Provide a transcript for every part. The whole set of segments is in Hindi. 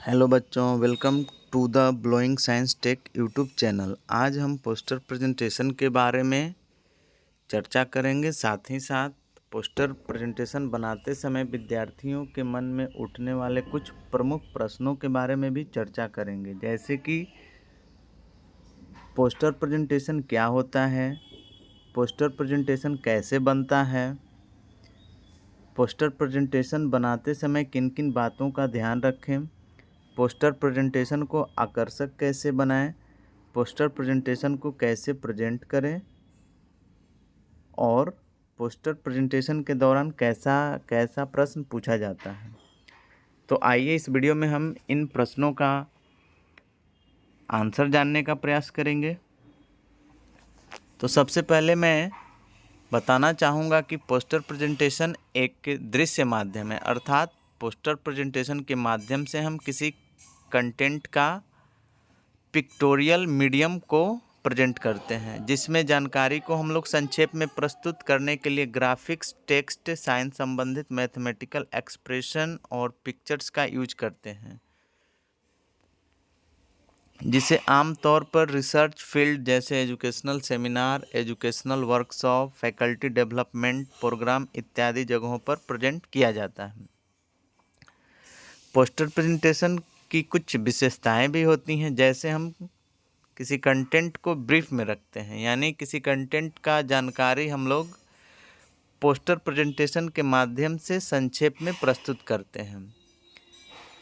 हेलो बच्चों, welcome to the blowing science tech YouTube channel. आज हम पोस्टर प्रेजेंटेशन के बारे में चर्चा करेंगे। साथ ही साथ पोस्टर प्रेजेंटेशन बनाते समय विद्यार्थियों के मन में उठने वाले कुछ प्रमुख प्रश्नों के बारे में भी चर्चा करेंगे, जैसे कि पोस्टर प्रेजेंटेशन क्या होता है, पोस्टर प्रेजेंटेशन कैसे बनता है, पोस्टर प्रेजेंटेशन बनाते समय किन किन बातों का ध्यान रखें, पोस्टर प्रेजेंटेशन को आकर्षक कैसे बनाएं, पोस्टर प्रेजेंटेशन को कैसे प्रेजेंट करें और पोस्टर प्रेजेंटेशन के दौरान कैसा कैसा प्रश्न पूछा जाता है। तो आइए इस वीडियो में हम इन प्रश्नों का आंसर जानने का प्रयास करेंगे। तो सबसे पहले मैं बताना चाहूँगा कि पोस्टर प्रेजेंटेशन एक दृश्य माध्यम है, अर्थात पोस्टर प्रेजेंटेशन के माध्यम से हम किसी कंटेंट का पिक्टोरियल मीडियम को प्रेजेंट करते हैं, जिसमें जानकारी को हम लोग संक्षेप में प्रस्तुत करने के लिए ग्राफिक्स, टेक्स्ट, साइंस संबंधित मैथमेटिकल एक्सप्रेशन और पिक्चर्स का यूज करते हैं, जिसे आमतौर पर रिसर्च फील्ड जैसे educational seminar, educational workshop, faculty development programme इत्यादि जगहों पर प्रेजेंट किया जाता है। पोस्टर प्रेजेंटेशन की कुछ विशेषताएं भी होती हैं, जैसे हम किसी कंटेंट को ब्रीफ में रखते हैं, यानी किसी कंटेंट का जानकारी हम लोग पोस्टर प्रेजेंटेशन के माध्यम से संक्षेप में प्रस्तुत करते हैं।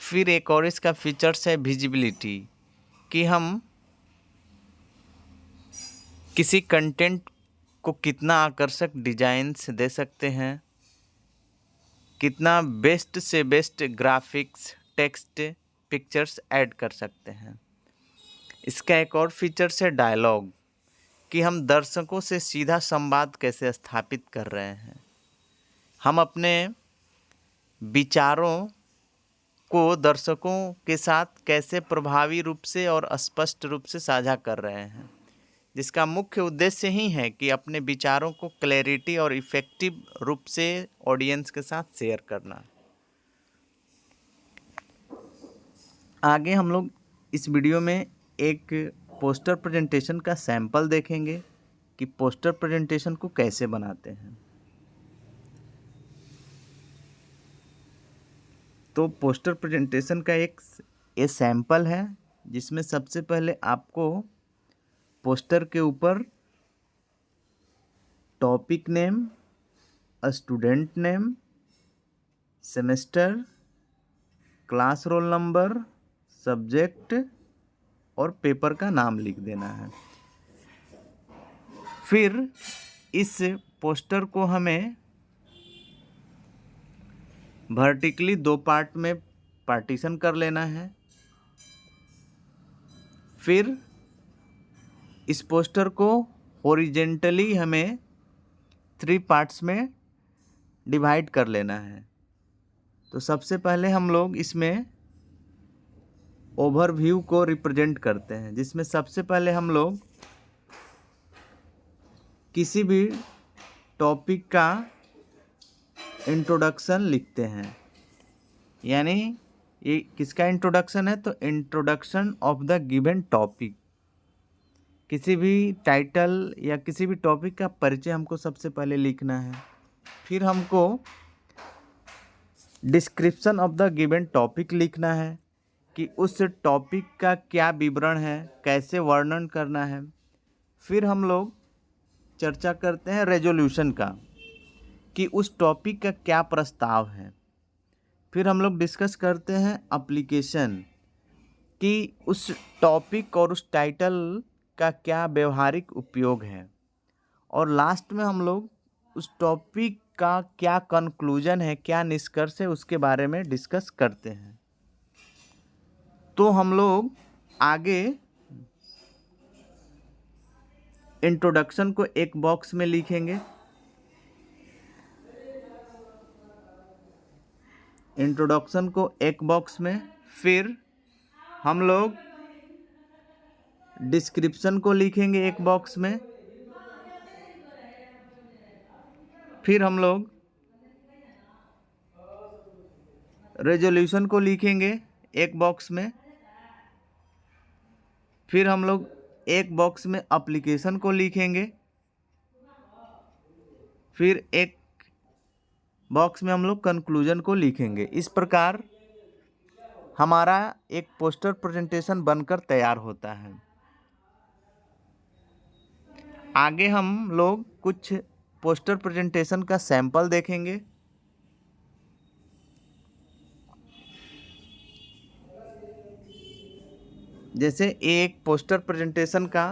फिर एक और इसका फीचर्स है विजिबिलिटी, कि हम किसी कंटेंट को कितना आकर्षक डिजाइन्स दे सकते हैं, कितना बेस्ट से best graphics, text, pictures add कर सकते हैं। इसका एक और फीचर्स है डायलॉग, कि हम दर्शकों से सीधा संवाद कैसे स्थापित कर रहे हैं, हम अपने विचारों को दर्शकों के साथ कैसे प्रभावी रूप से और स्पष्ट रूप से साझा कर रहे हैं, जिसका मुख्य उद्देश्य ही है कि अपने विचारों को क्लैरिटी और इफ़ेक्टिव रूप से ऑडियंस के साथ शेयर करना। आगे हम लोग इस वीडियो में एक पोस्टर प्रेजेंटेशन का सैंपल देखेंगे कि पोस्टर प्रेजेंटेशन को कैसे बनाते हैं। तो पोस्टर प्रेजेंटेशन का एक ये सैंपल है, जिसमें सबसे पहले आपको पोस्टर के ऊपर topic name, student name, semester, class roll number, subject और पेपर का नाम लिख देना है। फिर इस पोस्टर को हमें वर्टिकली 2 पार्ट में पार्टीशन कर लेना है। फिर इस पोस्टर को हॉरिजेंटली हमें 3 पार्ट्स में डिवाइड कर लेना है। तो सबसे पहले हम लोग इसमें ओवरव्यू को रिप्रेजेंट करते हैं, जिसमें सबसे पहले हम लोग किसी भी टॉपिक का इंट्रोडक्शन लिखते हैं। यानी ये किसका इंट्रोडक्शन है, तो introduction of the given topic. किसी भी टाइटल या किसी भी टॉपिक का परिचय हमको सबसे पहले लिखना है। फिर हमको description of the given topic लिखना है, कि उस टॉपिक का क्या विवरण है, कैसे वर्णन करना है। फिर हम लोग चर्चा करते हैं रेजोल्यूशन का, कि उस टॉपिक का क्या प्रस्ताव है। फिर हम लोग डिस्कस करते हैं एप्लीकेशन, कि उस टॉपिक और उस टाइटल का क्या व्यवहारिक उपयोग है। और लास्ट में हम लोग उस टॉपिक का क्या कंक्लूजन है, क्या निष्कर्ष है, उसके बारे में डिस्कस करते हैं। तो हम लोग आगे इंट्रोडक्शन को एक बॉक्स में लिखेंगे, इंट्रोडक्शन को एक बॉक्स में। फिर हम लोग डिस्क्रिप्शन को लिखेंगे एक बॉक्स में। फिर हम लोग रेजोल्यूशन को लिखेंगे एक बॉक्स में, फिर हम लोग एक बॉक्स में एप्लीकेशन को लिखेंगे, फिर एक बॉक्स में हम लोग कंक्लूजन को लिखेंगे। इस प्रकार हमारा एक पोस्टर प्रेजेंटेशन बनकर तैयार होता है। आगे हम लोग कुछ पोस्टर प्रेजेंटेशन का सैंपल देखेंगे। जैसे एक पोस्टर प्रेजेंटेशन का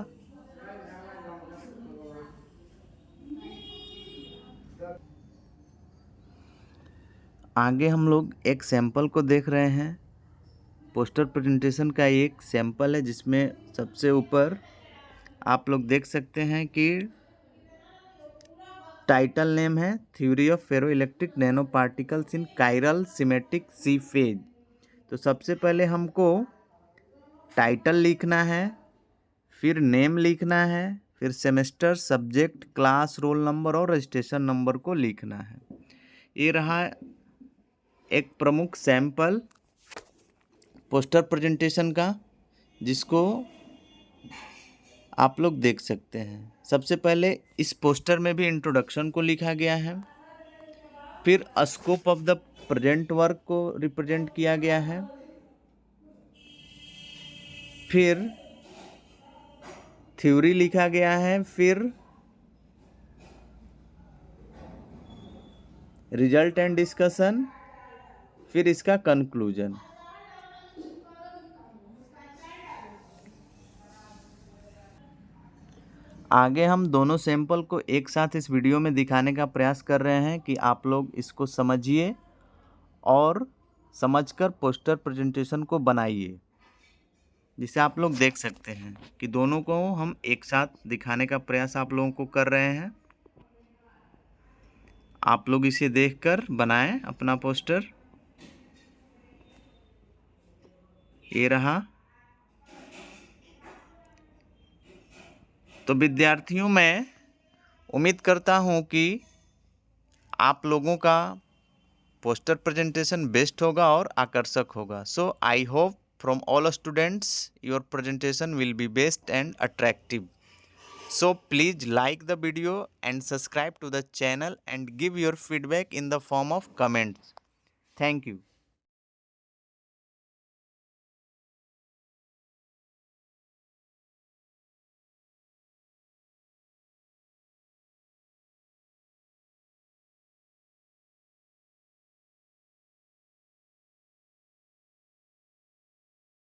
आगे हम लोग एक सैंपल को देख रहे हैं। पोस्टर प्रेजेंटेशन का एक सैंपल है जिसमें सबसे ऊपर आप लोग देख सकते हैं कि टाइटल नेम है theory of ferroelectric nano particles in chiral symmetric C phase. तो सबसे पहले हमको टाइटल लिखना है, फिर नेम लिखना है, फिर semester, subject, class, roll number और रजिस्ट्रेशन नंबर को लिखना है। ये रहा एक प्रमुख सैंपल पोस्टर प्रेजेंटेशन का, जिसको आप लोग देख सकते हैं। सबसे पहले इस पोस्टर में भी इंट्रोडक्शन को लिखा गया है, फिर scope of the present work को रिप्रेजेंट किया गया है, फिर थ्योरी लिखा गया है, फिर रिजल्ट एंड डिस्कशन, फिर इसका कंक्लूजन। आगे हम दोनों सैंपल को एक साथ इस वीडियो में दिखाने का प्रयास कर रहे हैं कि आप लोग इसको समझिए और समझकर पोस्टर प्रेजेंटेशन को बनाइए। जिसे आप लोग देख सकते हैं कि दोनों को हम एक साथ दिखाने का प्रयास आप लोगों को कर रहे हैं। आप लोग इसे देखकर बनाएं अपना पोस्टर। ये रहा। तो विद्यार्थियों, मैं उम्मीद करता हूँ कि आप लोगों का पोस्टर प्रेजेंटेशन बेस्ट होगा और आकर्षक होगा। So I hope from all students your presentation will be best and attractive. So please like the video and subscribe to the channel and give your feedback in the form of comments. Thank you.